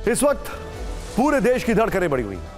इस वक्त पूरे देश की धड़कनें बढ़ी हुई हैं।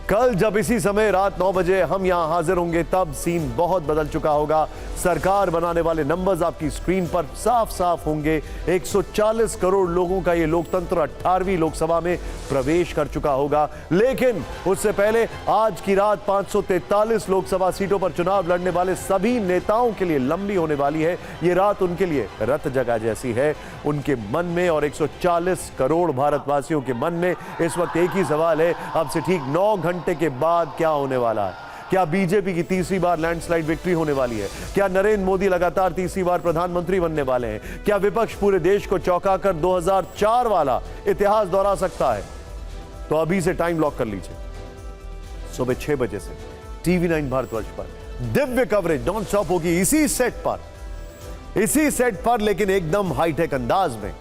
कल जब इसी समय रात 9 बजे हम यहां हाजिर होंगे तब सीन बहुत बदल चुका होगा। सरकार बनाने वाले नंबर्स आपकी स्क्रीन पर साफ साफ होंगे। 140 करोड़ लोगों का यह लोकतंत्र 18वीं लोकसभा में प्रवेश कर चुका होगा। लेकिन उससे पहले आज की रात 543 लोकसभा सीटों पर चुनाव लड़ने वाले सभी नेताओं के लिए लंबी होने वाली है। यह रात उनके लिए रत जगह जैसी है। उनके मन में और 140 करोड़ भारतवासियों के मन में इस वक्त एक ही सवाल है, अब से ठीक 9 घंटे के बाद क्या होने वाला है। क्या बीजेपी की तीसरी बार लैंडस्लाइड विक्ट्री होने वाली है? क्या नरेंद्र मोदी लगातार तीसरी बार प्रधानमंत्री बनने वाले हैं? क्या विपक्ष पूरे देश को चौंकाकर 2004 वाला इतिहास दोहरा सकता है? तो अभी से टाइम लॉक कर लीजिए। सुबह 6 बजे से TV9 भारतवर्ष पर दिव्य कवरेज नॉन स्टॉप होगी इसी सेट पर, लेकिन एकदम हाईटेक अंदाज में,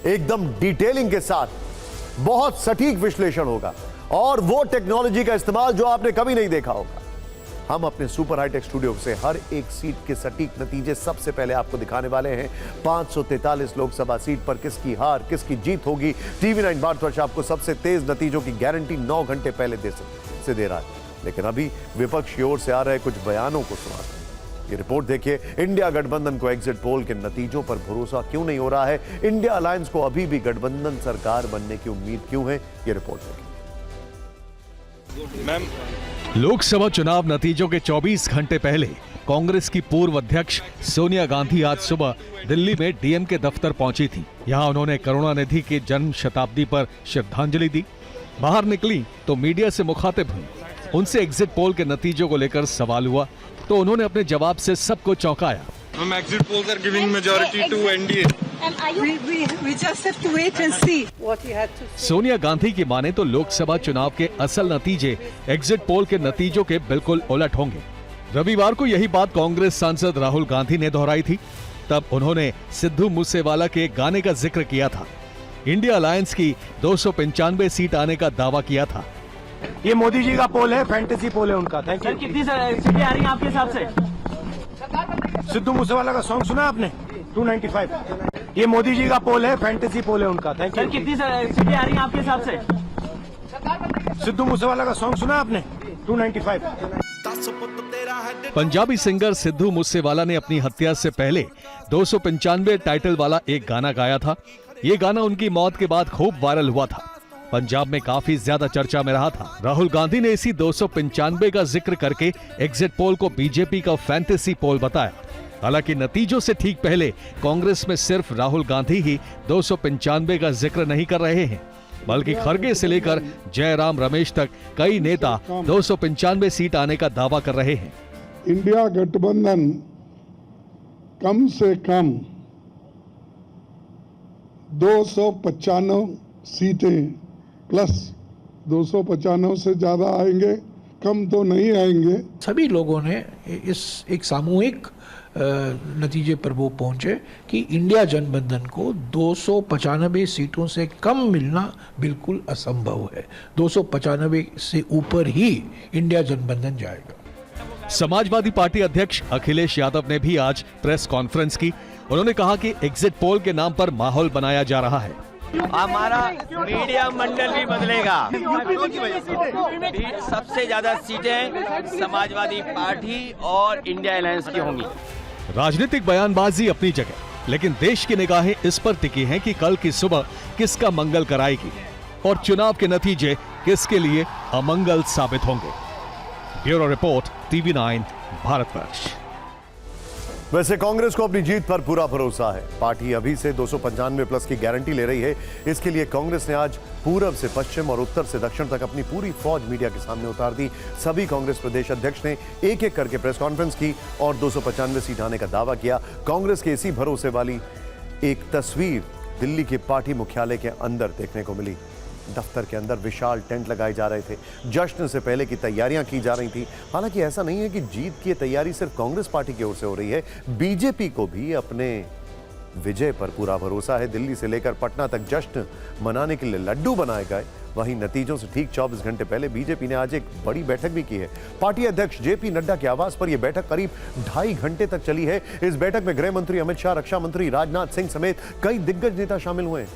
एकदम डिटेलिंग के साथ, बहुत सटीक विश्लेषण होगा और वो टेक्नोलॉजी का इस्तेमाल जो आपने कभी नहीं देखा होगा। हम अपने सुपर हाईटेक स्टूडियो से हर एक सीट के सटीक नतीजे सबसे पहले आपको दिखाने वाले हैं। 543 लोकसभा सीट पर किसकी हार किसकी जीत होगी। TV9 भारतवर्ष आपको सबसे तेज नतीजों की गारंटी 9 घंटे पहले दे रहा है। लेकिन अभी विपक्ष की ओर से आ रहे कुछ बयानों को सुना। ये रिपोर्ट देखिए। इंडिया गठबंधन को एग्जिट पोल के नतीजों पर भरोसा क्यों नहीं हो रहा है? इंडिया अलायंस को अभी भी गठबंधन सरकार बनने की उम्मीद क्यों है? ये रिपोर्ट देखिए। लोकसभा चुनाव नतीजों के 24 घंटे पहले कांग्रेस की पूर्व अध्यक्ष सोनिया गांधी आज सुबह दिल्ली में डीएम के दफ्तर पहुंची थी। यहां उन्होंने करुणानिधि के जन्म शताब्दी पर श्रद्धांजलि दी। बाहर निकली तो मीडिया से मुखातिब हुई। उनसे एग्जिट पोल के नतीजों को लेकर सवाल हुआ तो उन्होंने अपने जवाब से सबको चौंकाया। Exit polls are giving majority to NDA. We just have to wait and see what he had to say. Sonia Gandhi की माने तो लोकसभा चुनाव के असल नतीजे एग्जिट पोल के नतीजों के बिल्कुल उलट होंगे। रविवार को यही बात कांग्रेस सांसद राहुल गांधी ने दोहराई थी। तब उन्होंने सिद्धू मूसेवाला के गाने का जिक्र किया था। इंडिया अलायंस की 295 सीट आने का दावा किया था। ये मोदी जी का पोल है, फैंटेसी पोल है उनका। Thank you. कितनी सीटें आ रही हैं आपके हिसाब से? सिद्धू मूसेवाला का सॉन्ग सुना आपने? 295। ये मोदी जी का पोल है, फैंटेसी पोल है उनका। Thank you. कितनी सीटें आ रही हैं आपके हिसाब से? सिद्धू मूसेवाला का सॉन्ग सुना आपने? 295। पंजाबी सिंगर सिद्धू मूसेवाला ने अपनी हत्या से पहले 295 टाइटल वाला एक गाना गाया था। ये गाना उनकी मौत के बाद खूब वायरल हुआ था। पंजाब में काफी ज्यादा चर्चा में रहा था। राहुल गांधी ने इसी 295 का जिक्र करके एग्जिट पोल को बीजेपी का फैंटेसी पोल बताया। हालांकि नतीजों से ठीक पहले कांग्रेस में सिर्फ राहुल गांधी ही 295 का जिक्र नहीं कर रहे हैं, बल्कि खरगे से लेकर जयराम रमेश तक कई नेता 295 सीट आने का दावा कर रहे हैं। इंडिया गठबंधन कम से कम 295 सीटें प्लस 295 से ज्यादा आएंगे, कम तो नहीं आएंगे। सभी लोगों ने इस एक सामूहिक नतीजे पर वो पहुंचे कि इंडिया गठबंधन को 295 सीटों से कम मिलना बिल्कुल असंभव है। 295 से ऊपर ही इंडिया गठबंधन जाएगा। समाजवादी पार्टी अध्यक्ष अखिलेश यादव ने भी आज प्रेस कॉन्फ्रेंस की। उन्होंने कहा कि एग्जिट पोल के नाम पर माहौल बनाया जा रहा है। हमारा मीडिया मंडल भी बदलेगा। सबसे ज्यादा सीटें समाजवादी पार्टी और इंडिया अलायंस की होंगी। राजनीतिक बयानबाजी अपनी जगह, लेकिन देश की निगाहें इस पर टिकी हैं कि कल की सुबह किसका मंगल कराएगी और चुनाव के नतीजे किसके लिए अमंगल साबित होंगे। Bureau report TV9 Bharatvarsh. वैसे कांग्रेस को अपनी जीत पर पूरा भरोसा है। पार्टी अभी से 295 प्लस की गारंटी ले रही है। इसके लिए कांग्रेस ने आज पूरब से पश्चिम और उत्तर से दक्षिण तक अपनी पूरी फौज मीडिया के सामने उतार दी। सभी कांग्रेस प्रदेश अध्यक्ष ने एक एक करके प्रेस कॉन्फ्रेंस की और 295 सीट आने का दावा किया। कांग्रेस के इसी भरोसे वाली एक तस्वीर दिल्ली के पार्टी मुख्यालय के अंदर देखने को मिली। दफ्तर के अंदर विशाल टेंट लगाए जा रहे थे। जश्न से पहले की तैयारियां की जा रही थी। हालांकि ऐसा नहीं है कि जीत की तैयारी सिर्फ कांग्रेस पार्टी की ओर से हो रही है। बीजेपी को भी अपने विजय पर पूरा भरोसा है। दिल्ली से लेकर पटना तक जश्न मनाने के लिए लड्डू बनाए गए। वहीं नतीजों से ठीक 24 घंटे पहले बीजेपी ने आज एक बड़ी बैठक भी की है। पार्टी अध्यक्ष जेपी नड्डा के आवास पर यह बैठक करीब 2.5 घंटे तक चली है। इस बैठक में गृह मंत्री अमित शाह, रक्षा मंत्री राजनाथ सिंह समेत कई दिग्गज नेता शामिल हुए हैं।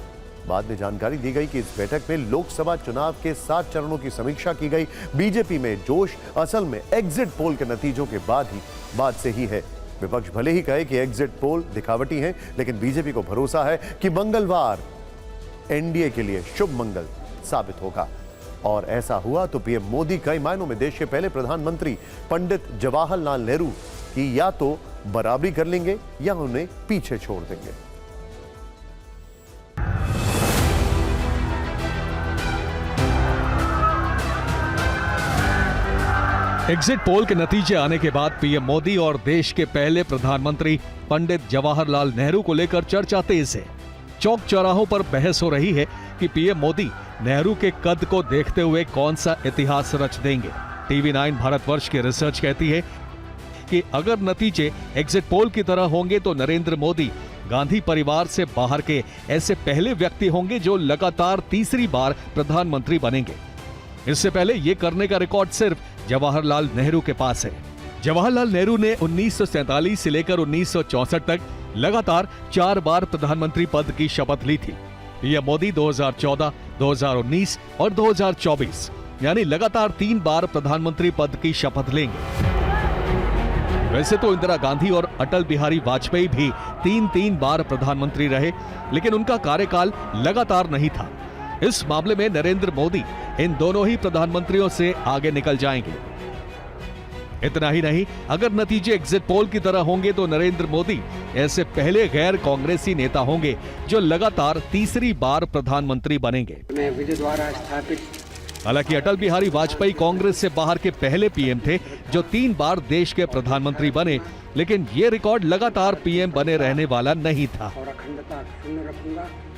बाद में जानकारी दी गई कि इस बैठक में लोकसभा चुनाव के 7 चरणों की समीक्षा की गई। बीजेपी में जोश असल में एग्जिट पोल के नतीजों के बाद से ही है। विपक्ष भले ही कहे कि एग्जिट पोल दिखावटी हैं, लेकिन बीजेपी को भरोसा है कि मंगलवार एनडीए के लिए शुभ मंगल साबित होगा। और ऐसा हुआ तो पीएम मोदी कई मायनों में देश के पहले प्रधानमंत्री पंडित जवाहरलाल नेहरू की या तो बराबरी कर लेंगे या उन्हें पीछे छोड़ देंगे। एग्जिट पोल के नतीजे आने के बाद पीएम मोदी और देश के पहले प्रधानमंत्री पंडित जवाहरलाल नेहरू को लेकर चर्चा तेज है। चौक चौराहों पर बहस हो रही है कि पीएम मोदी नेहरू के कद को देखते हुए कौन सा इतिहास रच देंगे। टीवी 9 भारतवर्ष की रिसर्च कहती है कि अगर नतीजे एग्जिट पोल की तरह होंगे तो नरेंद्र मोदी गांधी परिवार से बाहर के ऐसे पहले व्यक्ति होंगे जो लगातार तीसरी बार प्रधानमंत्री बनेंगे। इससे पहले ये करने का रिकॉर्ड सिर्फ जवाहरलाल नेहरू के पास है। जवाहरलाल नेहरू ने 1947 से लेकर 1964 तक लगातार 4 बार प्रधानमंत्री पद की शपथ ली थी। पीएम मोदी 2014, 2019 और 2024 यानी लगातार 3 बार प्रधानमंत्री पद की शपथ लेंगे। वैसे तो इंदिरा गांधी और अटल बिहारी वाजपेयी भी 3-3 बार प्रधानमंत्री रहे, लेकिन उनका कार्यकाल लगातार नहीं था। इस मामले में नरेंद्र मोदी इन दोनों ही प्रधानमंत्रियों से आगे निकल जाएंगे। इतना ही नहीं, अगर नतीजे एग्जिट पोल की तरह होंगे तो नरेंद्र मोदी ऐसे पहले गैर कांग्रेसी नेता होंगे जो लगातार तीसरी बार प्रधानमंत्री बनेंगे। हालांकि अटल बिहारी वाजपेयी कांग्रेस से बाहर के पहले पीएम थे जो 3 बार देश के प्रधानमंत्री बने, लेकिन ये रिकॉर्ड लगातार पीएम बने रहने वाला नहीं था।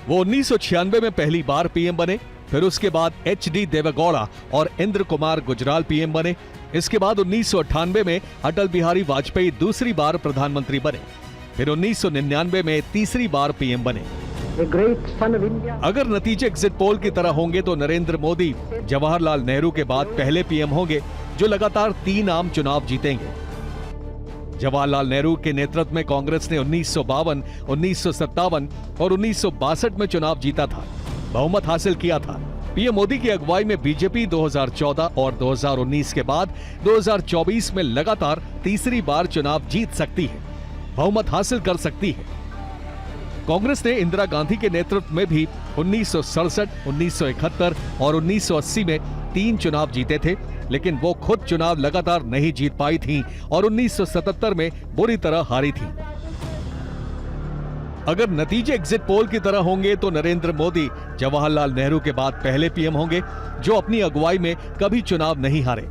वो 1996 में पहली बार पीएम बने, फिर उसके बाद HD देवेगौड़ा और इंद्र कुमार गुजराल पीएम बने। इसके बाद 1998 में अटल बिहारी वाजपेयी दूसरी बार प्रधानमंत्री बने, फिर 1999 में तीसरी बार पीएम बने। अगर नतीजे एग्जिट पोल की तरह होंगे तो नरेंद्र मोदी जवाहरलाल नेहरू के बाद पहले पीएम होंगे जो लगातार 3 आम चुनाव जीतेंगे। जवाहरलाल नेहरू के नेतृत्व में कांग्रेस ने 1952, 1957 और 1962 में चुनाव जीता था, बहुमत हासिल किया था। पीएम मोदी की अगुवाई में बीजेपी 2014 और 2019 के बाद 2024 में लगातार तीसरी बार चुनाव जीत सकती है, बहुमत हासिल कर सकती है। कांग्रेस ने इंदिरा गांधी के नेतृत्व में भी 1967, 1971 और 1980 में 3 चुनाव जीते थे, लेकिन वो खुद चुनाव लगातार नहीं जीत पाई थी और 1977 में बुरी तरह हारी थी। अगर नतीजे एग्जिट पोल की तरह होंगे तो नरेंद्र मोदी जवाहरलाल नेहरू के बाद पहले पीएम होंगे जो अपनी अगुवाई में कभी चुनाव नहीं हारे।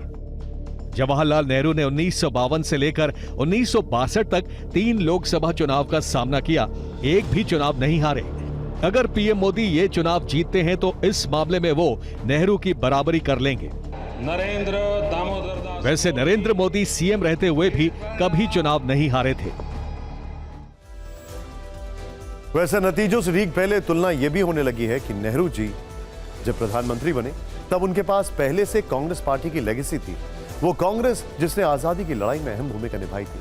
जवाहरलाल नेहरू ने 1952 से लेकर 1962 तक 3 लोकसभा चुनाव का सामना किया, एक भी चुनाव नहीं हारे। अगर पीएम मोदी ये चुनाव जीतते हैं तो इस मामले में वो नेहरू की बराबरी कर लेंगे। वैसे नरेंद्र मोदी सीएम रहते हुए भी कभी चुनाव नहीं हारे थे। वैसे नतीजों से ठीक पहले तुलना यह भी होने लगी है कि नेहरू जी जब प्रधानमंत्री बने तब उनके पास पहले से कांग्रेस पार्टी की लेगेसी थी। वो कांग्रेस जिसने आजादी की लड़ाई में अहम भूमिका निभाई थी।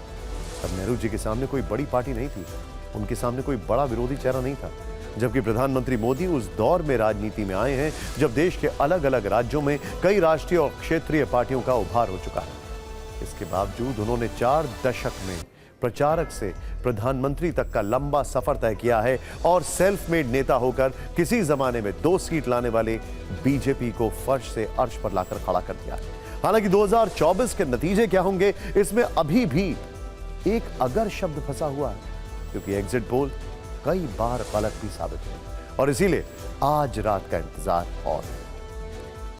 तब नेहरू जी के सामने कोई बड़ी पार्टी नहीं थी, उनके सामने कोई बड़ा विरोधी चेहरा नहीं था। जबकि प्रधानमंत्री मोदी उस दौर में राजनीति में आए हैं जब देश के अलग अलग राज्यों में कई राष्ट्रीय और क्षेत्रीय पार्टियों का उभार हो चुका है। इसके बावजूद उन्होंने 4 दशक में प्रचारक से प्रधानमंत्री तक का लंबा सफर तय किया है और सेल्फ मेड नेता होकर किसी जमाने में 2 सीट लाने वाले बीजेपी को फर्श से अर्श पर लाकर खड़ा कर दिया है। हालांकि 2024 के नतीजे क्या होंगे इसमें अभी भी एक अगर शब्द फंसा हुआ है, क्योंकि एग्जिट पोल कई बार गलत भी साबित हुए और इसीलिए आज रात का इंतजार और है।